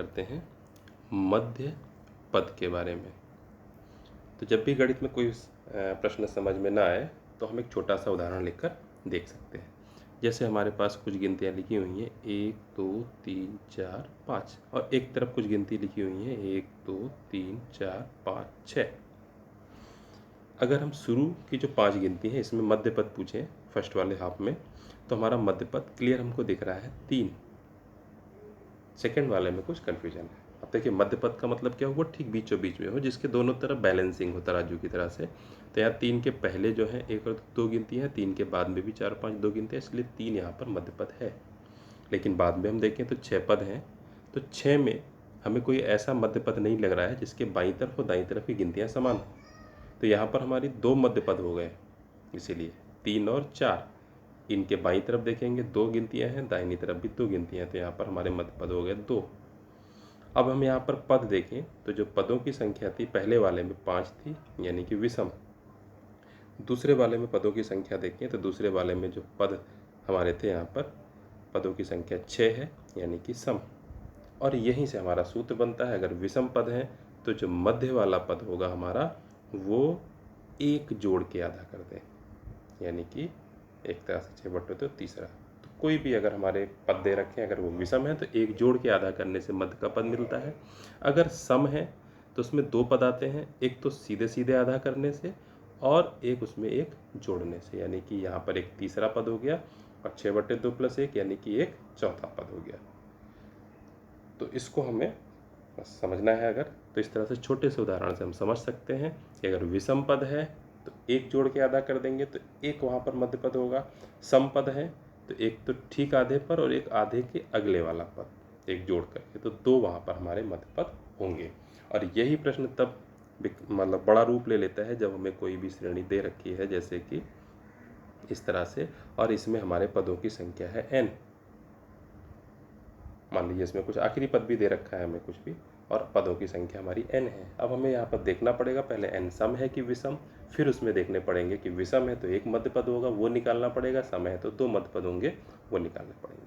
करते हैं मध्य पद के बारे में। तो जब भी गणित में कोई प्रश्न समझ में ना आए तो हम एक छोटा सा उदाहरण लेकर देख सकते हैं। जैसे हमारे पास कुछ गिनतियाँ लिखी हुई हैं 1 2 3 4 5 और एक तरफ कुछ गिनती लिखी हुई हैं 1 2 3 4 5 6। अगर हम शुरू की जो 5 गिनती है इसमें मध्य पद पूछें फर्स्ट वाले हाफ में, तो हमारा मध्य पद क्लियर हमको दिख रहा है 3। सेकंड वाले में कुछ कन्फ्यूजन है। अब देखिए मध्य पद का मतलब क्या हुआ, ठीक बीचों बीच में हो, जिसके दोनों तरफ बैलेंसिंग हो तराजू की तरह से। तो यहाँ 3 के पहले जो है 1 और 2 गिनती है, 3 के बाद में भी 4 5 2 गिनती है, इसलिए 3 यहाँ पर मध्य पद है। लेकिन बाद में हम देखें तो 6 पद हैं, तो 6 में हमें कोई ऐसा मध्य पद नहीं लग रहा है जिसके बाईं तरफ और दाईं तरफ की गिनतियाँ समान हो। तो यहाँ पर हमारी 2 मध्य पद हो गए, इसीलिए 3 और 4। इनके बाईं तरफ देखेंगे 2 गिनतियाँ हैं, दाहिनी तरफ भी 2 गिनतियाँ हैं, तो यहाँ पर हमारे मध्य पद हो गए 2। अब हम यहाँ पर पद देखें तो जो पदों की संख्या थी पहले वाले में 5 थी, यानी कि विषम। दूसरे वाले में पदों की संख्या देखें तो दूसरे वाले में जो पद हमारे थे यहाँ पर पदों की संख्या 6 है, यानी कि सम। और यहीं से हमारा सूत्र बनता है, अगर विषम पद है तो जो मध्य वाला पद होगा हमारा वो 1 जोड़ के आधा कर दें, यानी कि एक तरह से 6 बटे तो तीसरा। तो कोई भी अगर हमारे पद दे रखे हैं अगर वो विषम है तो 1 जोड़ के आधा करने से मध्य का पद मिलता है। अगर सम है तो उसमें 2 पद आते हैं, एक तो सीधे सीधे आधा करने से और एक उसमें 1 जोड़ने से, यानी कि यहाँ पर एक तीसरा पद हो गया और 6 बटे 2 प्लस 1 यानी कि एक चौथा पद हो गया। तो इसको हमें समझना है अगर, तो इस तरह से छोटे से उदाहरण से हम समझ सकते हैं कि अगर विषम पद है तो 1 जोड़ के आधा कर देंगे तो एक वहाँ पर मध्य पद होगा। सम पद है तो एक तो ठीक आधे पर और एक आधे के अगले वाला पद 1 जोड़ करके, तो 2 वहाँ पर हमारे मध्य पद होंगे। और यही प्रश्न तब मतलब बड़ा रूप ले लेता है जब हमें कोई भी श्रेणी दे रखी है, जैसे कि इस तरह से, और इसमें हमारे पदों की संख्या है n। मान लीजिए इसमें कुछ आखिरी पद भी दे रखा है हमें कुछ भी, और पदों की संख्या हमारी n है। अब हमें यहाँ पर देखना पड़ेगा पहले n सम है कि विषम, फिर उसमें देखने पड़ेंगे कि विषम है तो 1 मध्य पद होगा वो निकालना पड़ेगा, सम है तो 2 मध्य पद होंगे वो निकालने पड़ेंगे।